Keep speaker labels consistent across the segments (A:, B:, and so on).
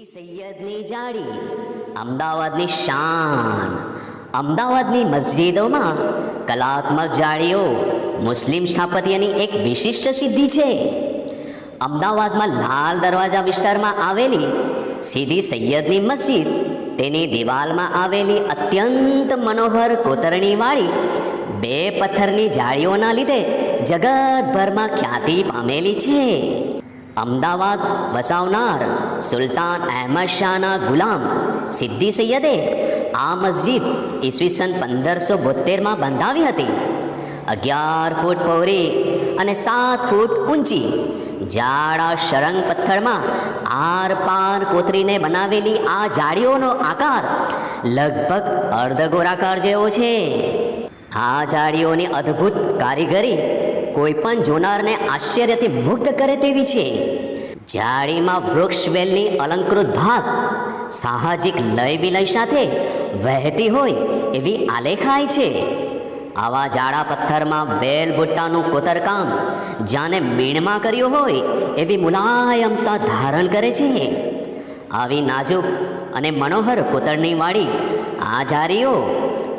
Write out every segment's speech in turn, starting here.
A: સીદી સૈયદની જાળી, અમદાવાદની શાન. અમદાવાદની મસ્જિદોમાં કલાત્મક જાળીઓ મુસ્લિમ સ્થાપત્યની એક વિશિષ્ટ સિદ્ધિ છે. અમદાવાદમાં લાલ દરવાજા વિસ્તારમાં આવેલી સીદી સૈયદની મસ્જિદ તેની દિવાલમાં આવેલી અત્યંત મનોહર કોતરણીવાળી બે પથ્થરની જાળીઓના લીધે જગતભરમાં ખ્યાતિ પામેલી છે. અમદાવાદ વસાવનાર સુલતાન અહેમદ શાહના ગુલામ સિદ્દી સૈયદે આ મસ્જિદ ઈસવીસન 1572માં બંધાવી હતી. 11 ફૂટ પહોળી અને 7 ફૂટ ઊંચી જાડા શરંગ પથ્થરમાં આર પાર કોતરીને બનાવેલી આ જાળીઓનો આકાર લગભગ અર્ધગોળાકાર જેવો છે. આ જાળીઓની અદ્ભુત કારીગરી કોઈ પણ જોનારને આશ્ચર્યથી મુગ્ધ કરે તેવી છે. જાળીમાં વૃક્ષ વેલની અલંકૃત ભાત સાહજિક લય વિલય સાથે વહેતી હોય એવી આલેખાય છે. આવા જાડા પથ્થરમાં વેલ બુટ્ટાનું કોતરકામ જાણે મીણમાં કર્યું હોય એવી મુલાયમતા ધારણ કરે છે. આવી નાજુક અને મનોહર કોતરણીવાળી આ જાળીઓ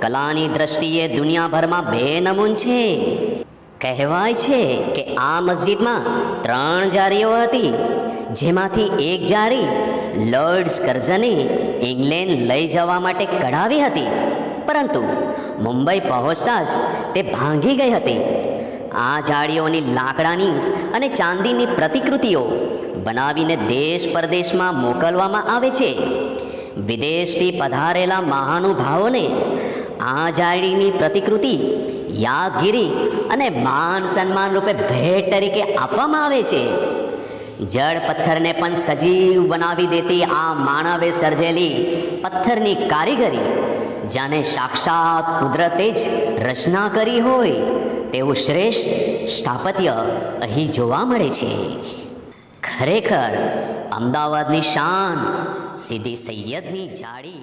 A: કલાની દ્રષ્ટિએ દુનિયાભરમાં બેનમૂન છે. કહેવાય છે કે આ મસ્જિદમાં 3 જાળીઓ હતી, જેમાંથી એક જાળી લોર્ડ્સ કર્ઝને ઇંગ્લેન્ડ લઈ જવા માટે કઢાવી હતી, પરંતુ મુંબઈ પહોંચતા જ તે ભાંગી ગઈ હતી. આ જાળીઓની લાકડાની અને ચાંદીની પ્રતિકૃતિઓ બનાવીને દેશ પરદેશમાં મોકલવામાં આવે છે. વિદેશથી પધારેલા મહાનુભાવોને આ જાળીની પ્રતિકૃતિ યાદગીરી અને માન સન્માન રૂપે ભેટ તરીકે આપવામાં આવે છે. જળ પથ્થરને પણ સજીવ બનાવી દેતી આ માનવે સર્જેલી પથ્થરની કારીગરી જાણે સાક્ષાત કુદરતે જ રચના કરી હોય તેવું શ્રેષ્ઠ સ્થાપત્ય અહીં જોવા મળે છે. ખરેખર અમદાવાદની શાન સીદી સૈયદની જાળી.